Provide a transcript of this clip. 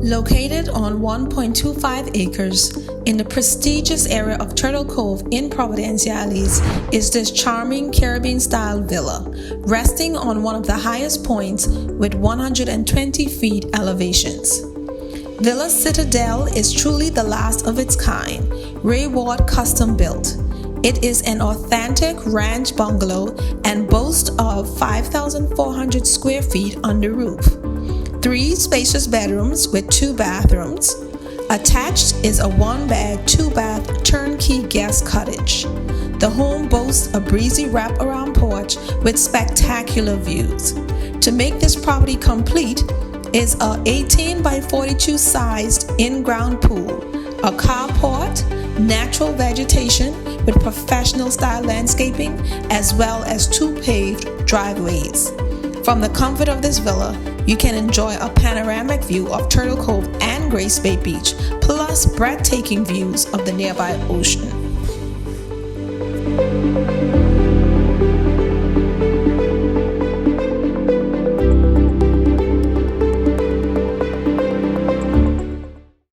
Located on 1.25 acres in the prestigious area of Turtle Cove in Providenciales is this charming Caribbean-style villa, resting on one of the highest points with 120 feet elevations. Villa Citadel is truly the last of its kind, Rayward custom built. It is an authentic ranch bungalow and boasts of 5,400 square feet on the roof. 3 spacious bedrooms with 2 bathrooms. Attached is a 1-bed, 2-bath turnkey guest cottage. The home boasts a breezy wraparound porch with spectacular views. To make this property complete is a 18 by 42 sized in-ground pool, a carport, natural vegetation with professional style landscaping, as well as 2 paved driveways. From the comfort of this villa, you can enjoy a panoramic view of Turtle Cove and Grace Bay Beach, plus breathtaking views of the nearby ocean.